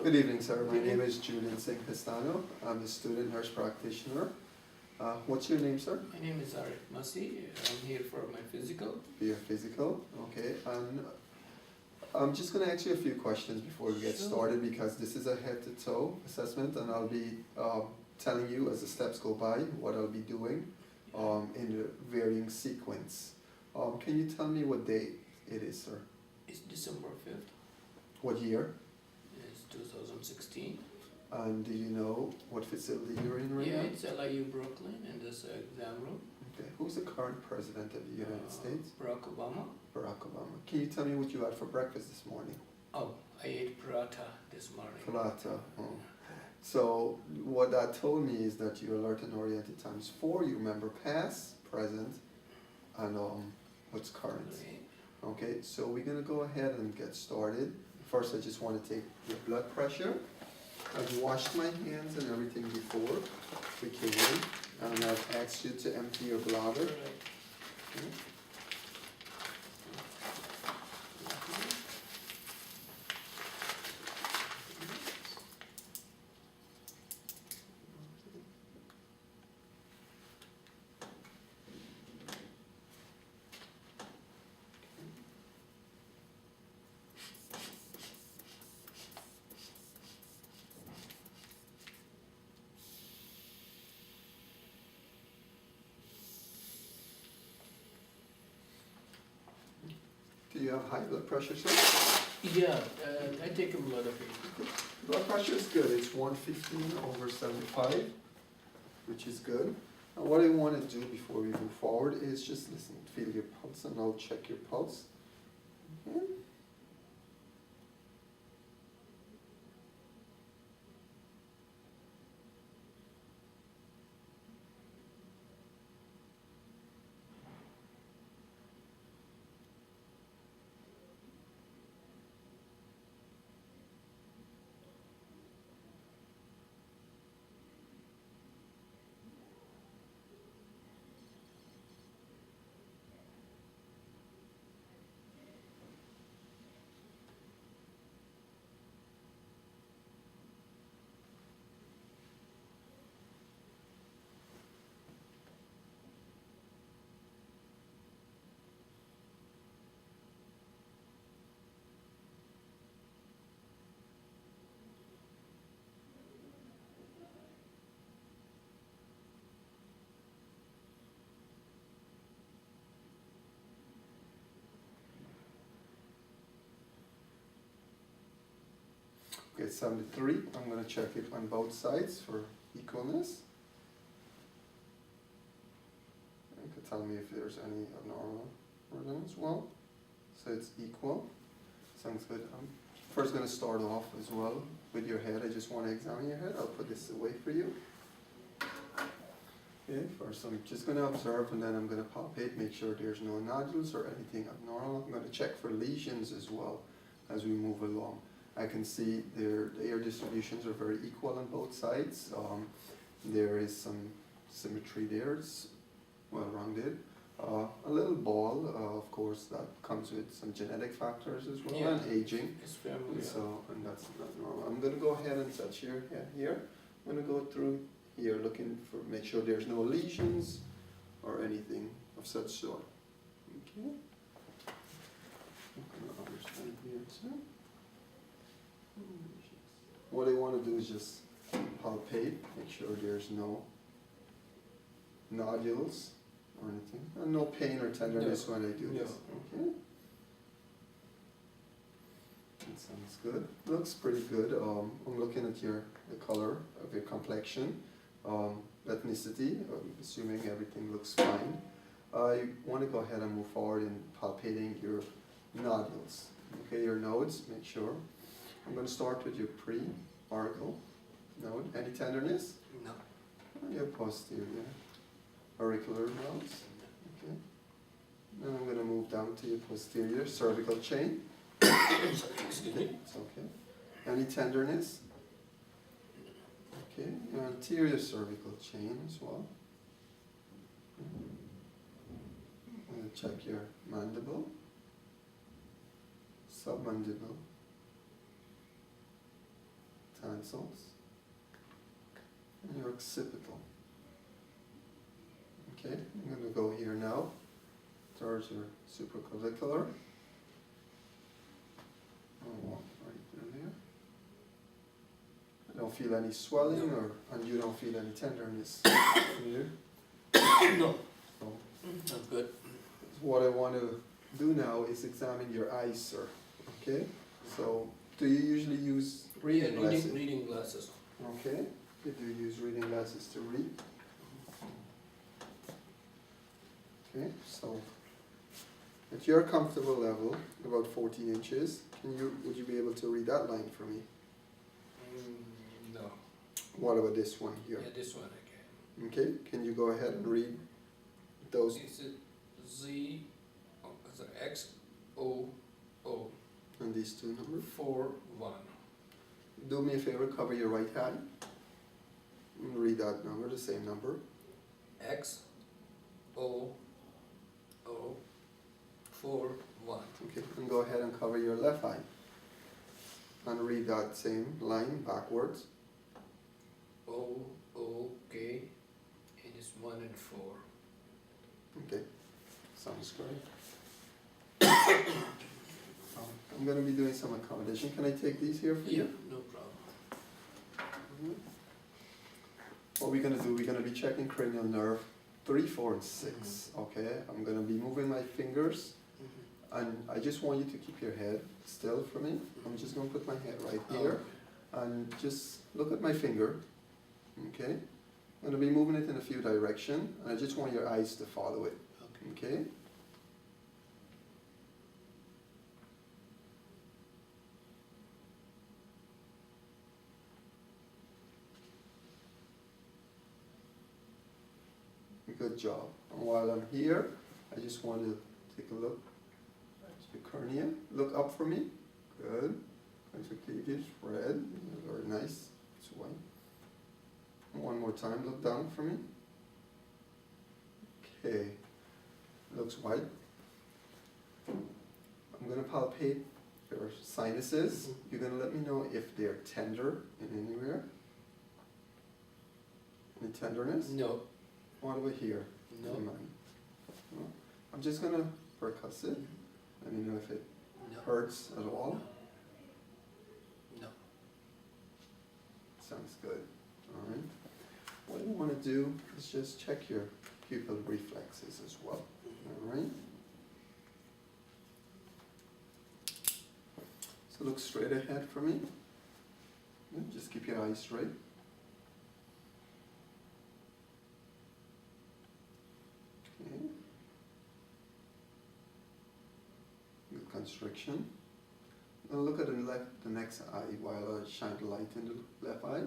Good evening, sir. My name is Julian Castano. I'm a student nurse practitioner. What's your name, sir? My name is Arik Masi. I'm here for my physical. For your physical, okay. And I'm just going to ask you a few questions before we get started because this is a head-to-toe assessment, and I'll be telling you as the steps go by what I'll be doing in a varying sequence. Can you tell me what day it is, sir? It's December 5th. What year? It's 2016. And do you know what facility you're in right Yeah, now? it's LIU Brooklyn in this exam room. Okay. Who's the current president of the United States? Barack Obama. Barack Obama. Can you tell me what you had for breakfast this morning? Oh, I ate paratha this morning. Paratha. Oh. So what that told me is that you're alert and oriented times 4. You remember past, present, and what's current. Okay, so we're going to go ahead and get started. First, I just want to take your blood pressure. I've washed my hands and everything before we came in, and I've asked you to empty your bladder. Okay. Do you have high blood pressure, sir? Yeah, I take a blood of it. Blood pressure is good. It's 115/75, which is good. And what I want to do before we move forward is just listen, feel your pulse, and I'll check your pulse. Okay. Okay, 73. I'm going to check it on both sides for equalness. You can tell me if there's any abnormal rhythm as well. So it's equal. Sounds good. I'm first going to start off as well with your head. I just want to examine your head. I'll put this away for you. Okay, first I'm just going to observe, and then I'm going to palpate, make sure there's no nodules or anything abnormal. I'm going to check for lesions as well as we move along. I can see the air distributions are very equal on both sides. There is some symmetry there. It's well rounded. A little ball, of course, that comes with some genetic factors as well, and aging. It's family. So, and that's not normal. I'm going to go ahead and touch your head here. I'm going to go through here looking for, make sure there's no lesions or anything of such sort. Okay. I'm going to understand here too. What I want to do is just palpate, make sure there's no nodules or anything, and no pain or tenderness when I do this. Okay. That sounds good. Looks pretty good. I'm looking at the color of your complexion, ethnicity. I'm assuming everything looks fine. I want to go ahead and move forward in palpating your nodules. Okay, your nodes. Make sure. I'm going to start with your pre-auricle node. Any tenderness? No. Your posterior auricular nodes. Okay. Then I'm going to move down to your posterior cervical chain. Excuse me. It's okay. Any tenderness? Okay. Your anterior cervical chain as well. I'm going to check your mandible, submandible, tensils, and your occipital. Okay, I'm going to go here now towards your supraclavicular. I'll walk right through there. I don't feel any swelling, and you don't feel any tenderness here. No, So, that's good. what I want to do now is examine your eyes, sir. Okay? So, do you usually use reading glasses? Reading glasses. Okay. You do use reading glasses to read. Okay, so at your comfortable level, about 14 inches, would you be able to read that line for me? No. What about this one here? Yeah, this one I Okay, can you go ahead and read those? can. Is it Z, is it X, O, O, And these two numbers? 4, 1. Do me a favor, cover your right hand. And read that number, the same number. X, O, O, 4, 1. Okay, and go ahead and cover your left eye. And read that same line backwards. O, O, K, and it's 1 and 4. Okay, sounds great. I'm going to be doing some accommodation. Can I take these here for Yeah, you? no problem. What we're going to do, we're going to be checking cranial nerve 3, 4, and 6. Okay, I'm going to be moving my fingers, and I just want you to keep your head still for me. I'm just going to put my head right here, and just look at my finger. Okay, I'm going to be moving it in a few directions, and I just want your eyes to follow it. Okay. Good job. And while I'm here, I just want to take a look at the cornea. Look up for me. Good. Conjunctivitis, red. Very nice. It's white. One more time. Look down for me. Okay. Looks white. I'm going to palpate your sinuses. You're going to let me know if they're tender in anywhere. Any tenderness? No. What about here? No. No. I'm just going to percuss it. Let me know if it No. hurts at all. No. Sounds good. Alright. What I want to do is just check your pupil reflexes as well. Alright. So look straight ahead for me. Yeah, just keep your eyes straight. Okay. Good constriction. Now look at the next eye while I shine the light in the left eye.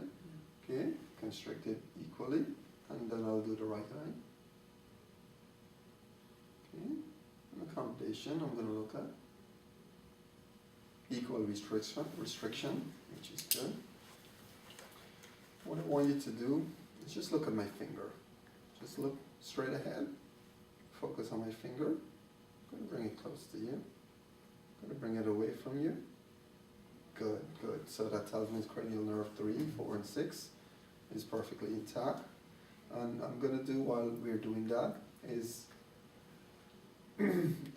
Okay, constrict it equally, and then I'll do the right eye. Okay, and accommodation I'm going to look at. Equal restriction, which is good. What I want you to do is just look at my finger. Just look straight ahead. Focus on my finger. I'm going to bring it close to you. I'm going to bring it away from you. Good, good. So that tells me it's cranial nerve 3, 4, and 6 is perfectly intact. And I'm going to do, while we're doing that, is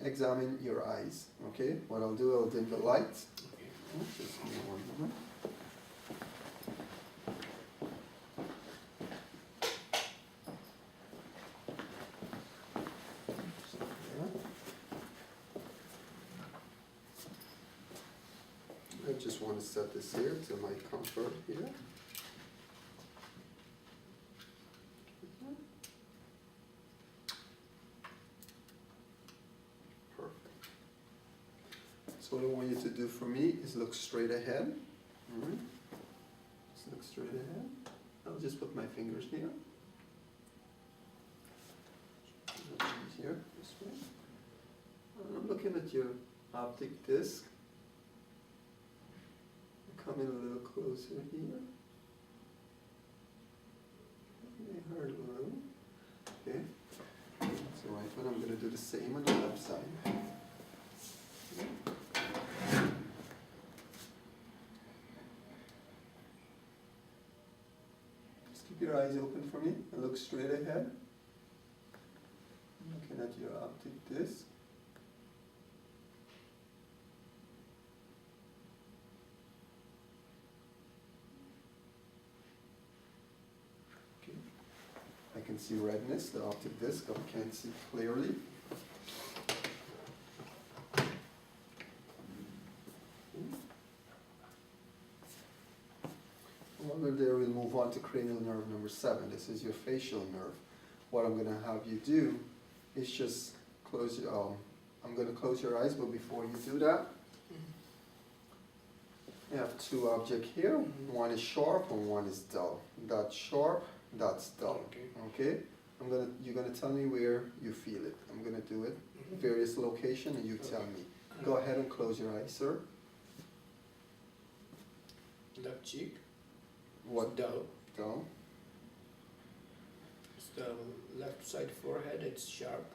examine your eyes. Okay? What I'll do, I'll dim the light. Okay. Just give me one moment. I just want to set this here to my comfort here. Perfect. So what I want you to do for me is look straight ahead. All right. Just look straight ahead. I'll just put my fingers here. Here, this way. And I'm looking at your optic disc. Come in a little closer here. May hurt a little. Okay. That's the right one. I'm going to do the same on the left side. your eyes open for me and look straight ahead. Looking at your optic disc. Okay. I can see redness, the optic disc, I can't see clearly. While there, we'll move on to cranial nerve number 7. This is your facial nerve. What I'm going to have you do is just close your, I'm going to close your eyes, but before you do that, you have two objects here. One is sharp and one is dull. That's sharp, that's dull. Okay? You're gonna tell me where you feel it. I'm gonna do it, various location, and you tell me. Go ahead and close your eyes, sir. Left cheek. What? Dull. Dull. It's the left side forehead, it's sharp.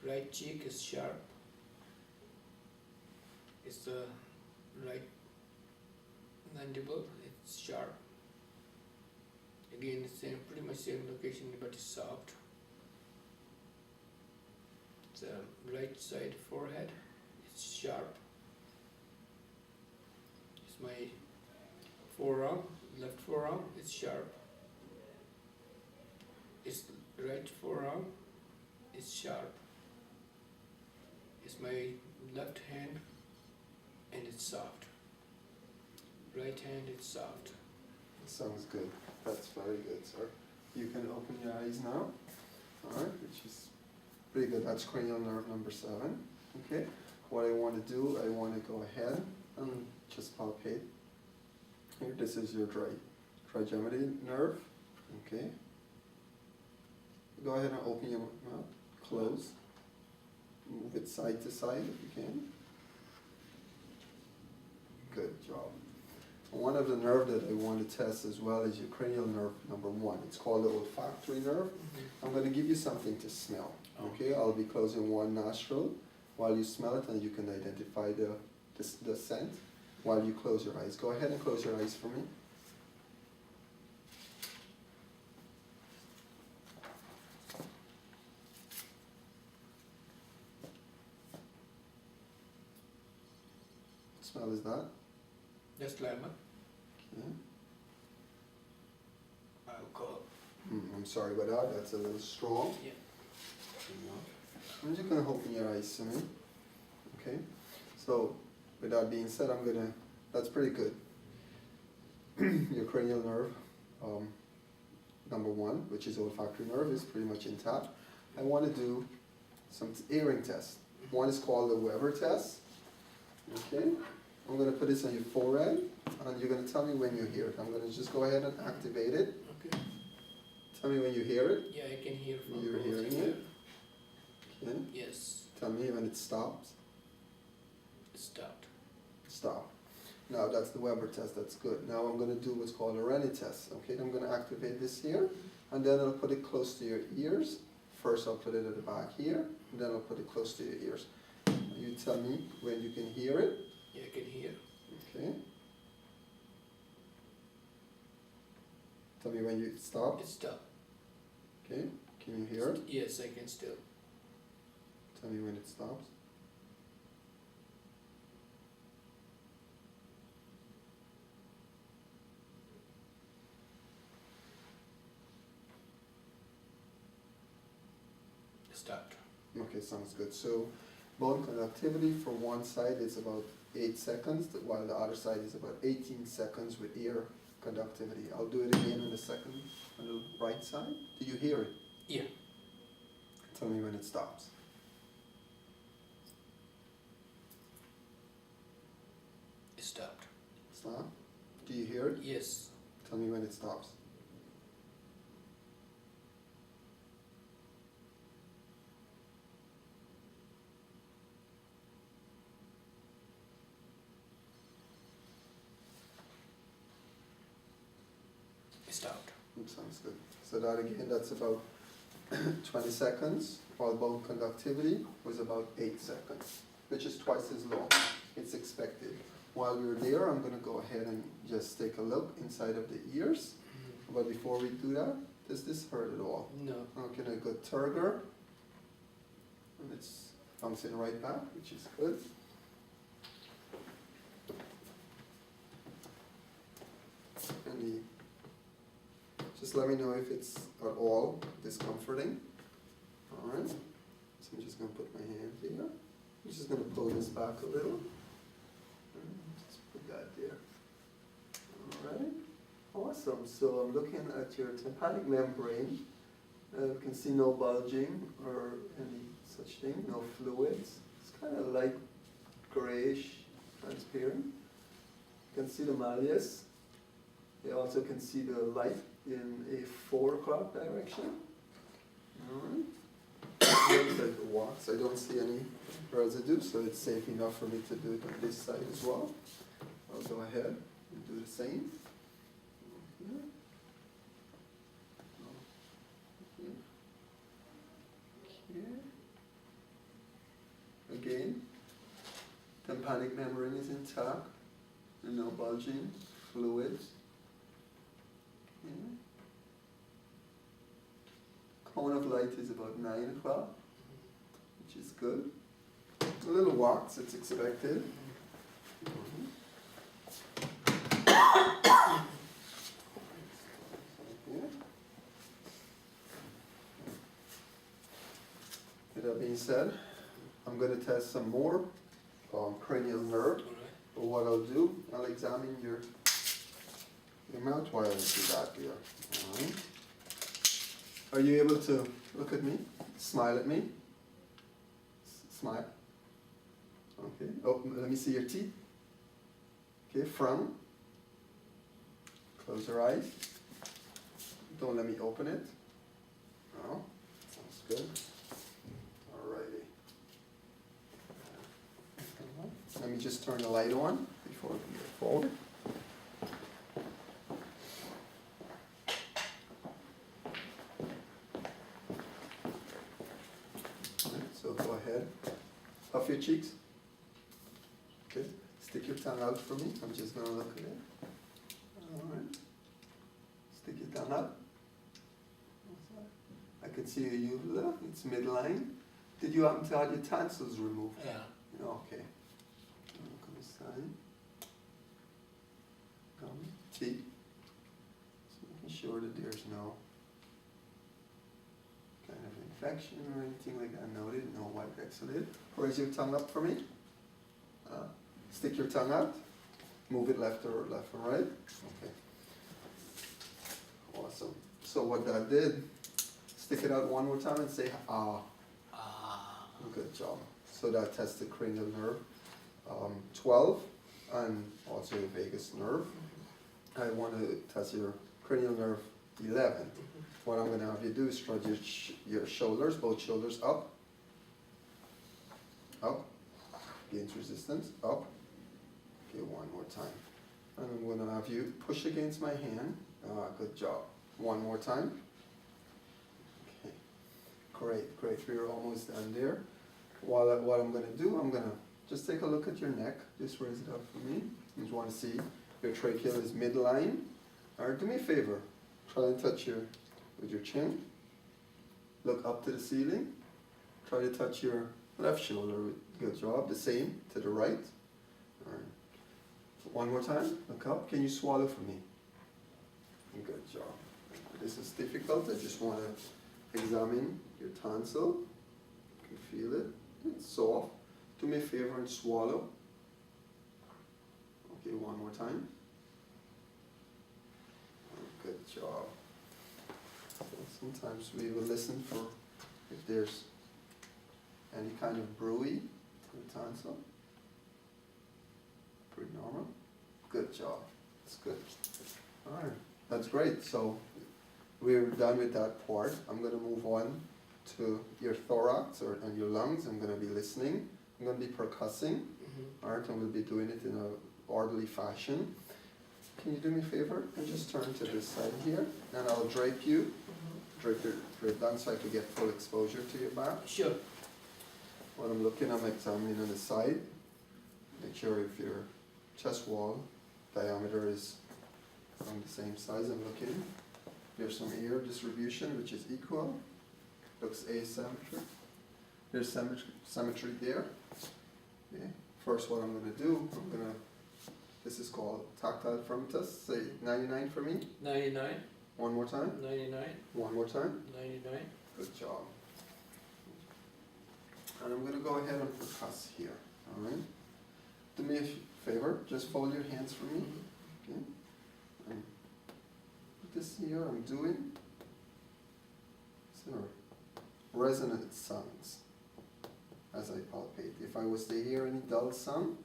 Right cheek is sharp. It's the right mandible, it's sharp. Again, it's in pretty much same location, but it's soft. The right side forehead, it's sharp. It's my forearm, left forearm, it's sharp. It's right forearm, it's sharp. It's my left hand, and it's soft. Right hand, it's soft. Sounds good. That's very good, sir. You can open your eyes now. Alright, which is pretty good. That's cranial nerve number 7. Okay. What I want to do, I want to go ahead and just palpate. Here, this is your trigeminal nerve. Okay. Go ahead and open your mouth. Close. Move it side to side if you can. Good job. One of the nerve that I want to test as well is your cranial nerve number 1. It's called the olfactory nerve. I'm going to give you something to smell. Okay, I'll be closing one nostril while you smell it, and you can identify the scent while you close your eyes. Go ahead and close your eyes for me. What smell is that? Just lemon. Okay. Alcohol. I'm sorry about that. That's a little strong. Yeah. I'm just gonna open your eyes to me. Okay. So, with that being said, that's pretty good. Your cranial nerve, number 1, which is olfactory nerve, is pretty much intact. I want to do some hearing tests. One is called the Weber test. Okay. I'm going to put this on your forehead, and you're going to tell me when you hear it. I'm going to just go ahead and activate it. Okay. Tell me when you hear it. Yeah, I can hear from You're both hearing here. it? Okay. Yes. Tell me when it stops. It stopped. Stop. Now that's the Weber test, that's good. Now I'm going to do what's called a Rennie test. Okay, I'm going to activate this here, and then I'll put it close to your ears. First I'll put it at the back here, and then I'll put it close to your ears. You tell me when you can hear it. Yeah, I can hear. Okay. Tell me when you stop. It stopped. Okay. Can you hear it? Yes, I can still. Tell me when it stops. It stopped. Okay, sounds good. So bone conductivity for one side is about 8 seconds, while the other side is about 18 seconds with ear conductivity. I'll do it again in a second on the right side. Do you hear it? Yeah. Tell me when it stops. It stopped. Stop. Do you hear it? Yes. Tell me when it stops. It stopped. Sounds good. So that again, that's about 20 seconds, while bone conductivity was about 8 seconds, which is twice as long. It's expected. While we're there, I'm going to go ahead and just take a look inside of the ears. But before we do that, does this hurt at all? No. Okay, a good turgor. And it's bouncing right back, which is good. And just let me know if it's at all discomforting. Alright. So I'm just going to put my hand here. I'm just going to pull this back a little. Just put that there. Alright. Awesome. So I'm looking at your tympanic membrane. You can see no bulging or any such thing, no fluids. It's kind of light grayish, transparent. You can see the malleus. You also can see the light in a 4 o'clock direction. Alright. Looks like the wax. I don't see any residue, so it's safe enough for me to do it on this side as well. I'll go ahead and do the same. Again, tympanic membrane is intact, and no bulging fluids. Cone of light is about 9 o'clock, which is good. A little wax, it's expected. With that being said, I'm going to test some more cranial nerve. But what I'll do, I'll examine your mouth while I do that here. Alright. Are you able to look at me? Smile at me? Smile. Okay. Oh, let me see your teeth. Okay, frown. Close your eyes. Don't let me open it. Oh, sounds good. Alrighty. Let me just turn the light on before we go forward. So go ahead. Puff your cheeks. Okay. Stick your tongue out for me. I'm just going to look at it. Alright. Stick your tongue out. I can see your uvula. It's midline. Did you happen to have your tonsils removed? Yeah. Okay. Look on the side. Teeth. Just making sure that there's no kind of infection or anything like that noted. No white exudate. Raise your tongue up for me. Stick your tongue out. Move it left or right. Okay. Awesome. So what that did, stick it out one more time and say ah. Ah. Good job. So that tests the cranial nerve 12 and also the vagus nerve. I want to test your cranial nerve 11. What I'm going to have you do is stretch your shoulders, both shoulders up, up, against resistance, up. Okay, one more time. And I'm going to have you push against my hand. Good job. One more time. Okay, great, great. We're almost done there. What I'm going to do, I'm going to just take a look at your neck. Just raise it up for me. I just want to see your tracheal is midline. All right, do me a favor. Try and touch with your chin. Look up to the ceiling. Try to touch your left shoulder. Good job. The same to the right. All right. One more time. Look up. Can you swallow for me? Good job. This is difficult. I just want to examine your tonsil. You can feel it. It's soft. Do me a favor and swallow. Okay, one more time. Good job. So sometimes we will listen for if there's any kind of bruit to the tonsil. Pretty normal. Good job. That's good. Alright, that's great. So we're done with that part. I'm going to move on to your thorax and your lungs. I'm going to be listening. I'm going to be percussing. Alright, and we'll be doing it in an orderly fashion. Can you do me a favor and just turn to this side here, and I'll drape you, drape down so I can get full exposure to your back. Sure. When I'm looking, I'm examining on the side. Make sure if your chest wall diameter is on the same size I'm looking. There's some air distribution which is equal, looks asymmetric. There's symmetry there. Okay. First what I'm gonna do, this is called tactile firmness. Say 99 for me. 99. One more time. 99. One more time. 99. Good job. And I'm gonna go ahead and percuss here. Alright? Do me a favor, just fold your hands for me. Okay? And this here I'm doing sort of resonant sounds as I palpate. If I was to hear any dull sound,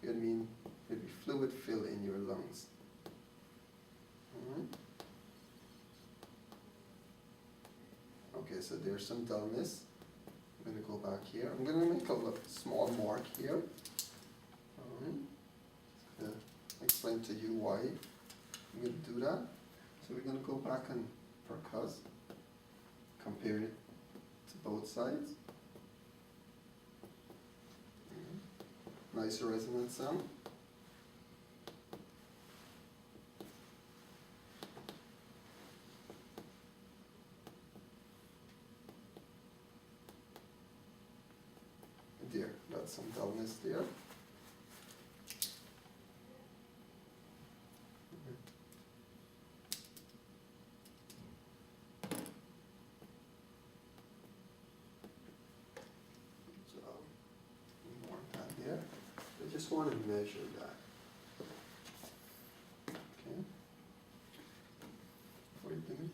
it mean it'd be fluid fill in your lungs. Alright? Okay, so there's some dullness. I'm going to go back here. I'm going to make a small mark here. Alright. Explain to you why I'm going to do that. So we're going to go back and percuss. Compare it to both sides. Nice resonant sound. There, that's some dullness there. More than there. I just want to measure that. Okay. What are you doing?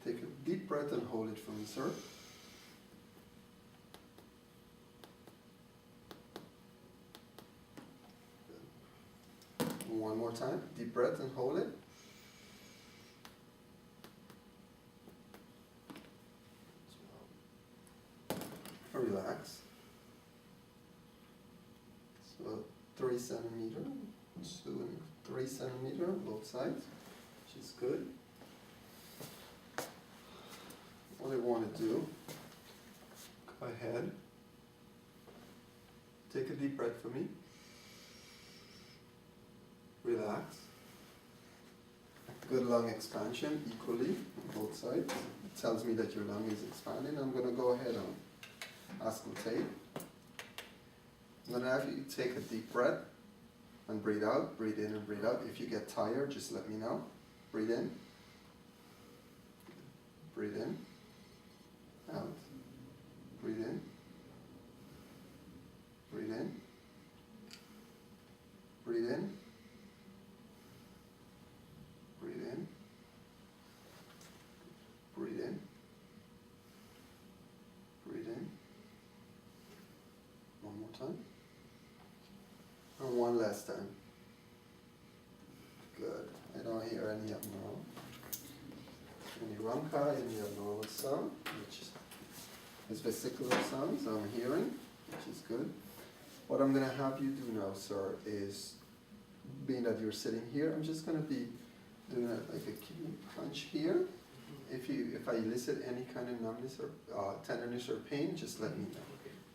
Take a deep breath and hold it for me, sir. One more time, deep breath and hold it. Relax. So 3 centimeter, 2 and 3 centimeter, both sides, which is good. What I want to do, go ahead, take a deep breath for me. Relax. Good lung expansion equally on both sides. It tells me that your lung is expanding. I'm going to go ahead and auscultate. I'm going to have you take a deep breath and breathe out. Breathe in and breathe out. If you get tired, just let me know. Breathe in. Breathe in. Out. Breathe in. Breathe in. Breathe in. Breathe in. Breathe in. Breathe in. One more time. And one last time. Good. I don't hear any abnormal. Any ronchi, any abnormal sound, which is vesicular sounds I'm hearing, which is good. What I'm going to have you do now, sir, is, being that you're sitting here, I'm just going to be doing like a kidney punch here. If I elicit any kind of numbness or tenderness or pain, just let me know.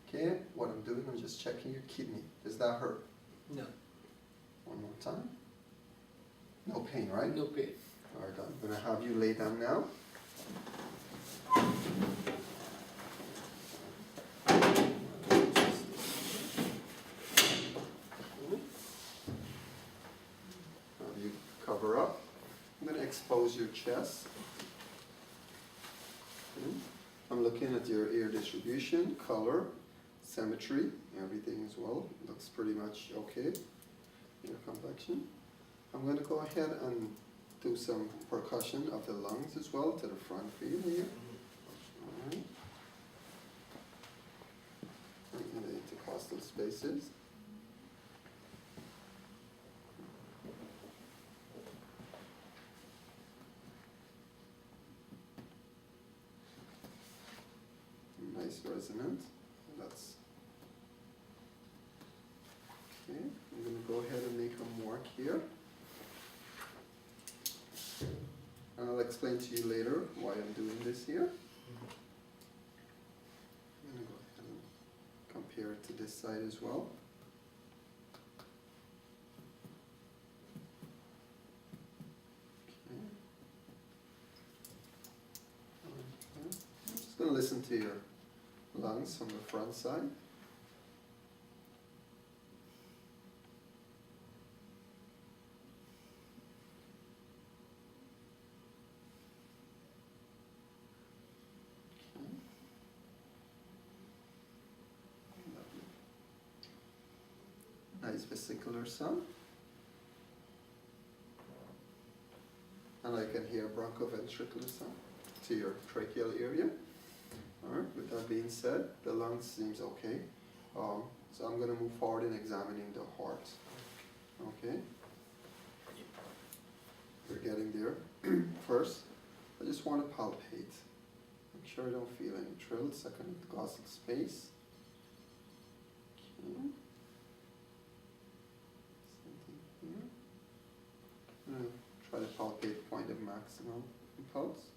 Okay? What I'm doing, I'm just checking your kidney. Does that hurt? No. One more time. No pain, right? No pain. Alright, I'm going to have you lay down now. Have you cover up. I'm going to expose your chest. Okay. I'm looking at your ear distribution, color, symmetry, everything as well. Looks pretty much okay. Your complexion. I'm going to go ahead and do some percussion of the lungs as well to the front field here. Alright. In the intercostal spaces. Nice resonance. That's okay. I'm going to go ahead and make a mark here. And I'll explain to you later why I'm doing this here. I'm going to go ahead and compare it to this side as well. Okay. listen to your lungs from the front side. Okay. Lovely. Nice vesicular sound. And I can hear bronchoventricular sound to your tracheal area. Alright, with that being said, the lungs seems okay. So I'm going to move forward in examining the heart. Okay? We're getting there. First, I just want to palpate. Make sure I don't feel any trills. Second, glottal space. Okay. Something here. I'm going to try to palpate point of maximum impulse.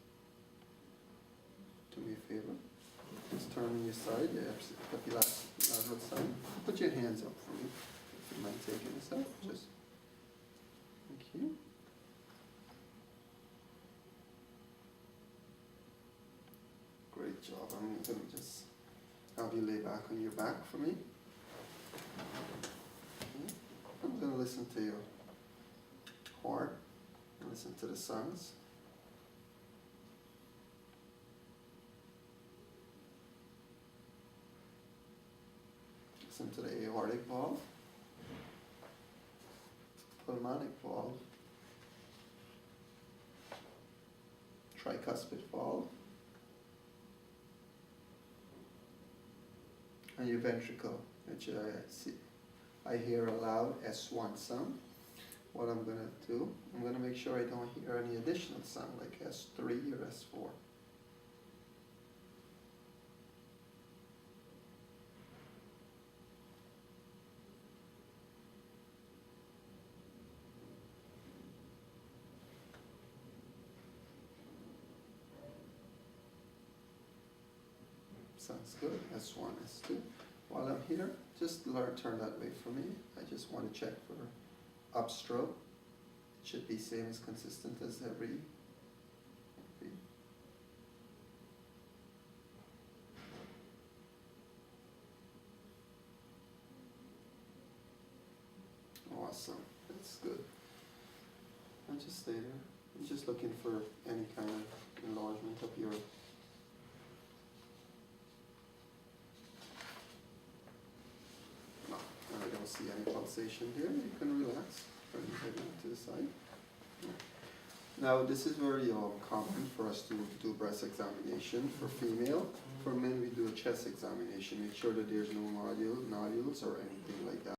Do me a favor. Just turn on your side, your epilateral side. Put your hands up for me. If you mind taking this out, just. Thank you. Great job. I'm going to just have you lay back on your back for me. Okay. I'm going to listen to your heart. Listen to the sounds. Listen to the aortic valve, pulmonic valve, tricuspid valve, and your ventricle, which I hear a loud S1 sound. What I'm going to do, I'm going to make sure I don't hear any additional sound like S3 or S4. Sounds good. S1, S2. While I'm here, just turn that way for me. I just want to check for upstroke. It should be same as consistent as every. Awesome. That's good. I'll just stay there. I'm just looking for any kind of enlargement of your. I don't see any pulsation here. You can relax. Turn your head to the side. Now, this is very common for us to do breast examination for female. For men, we do a chest examination. Make sure that there's no nodules or anything like that.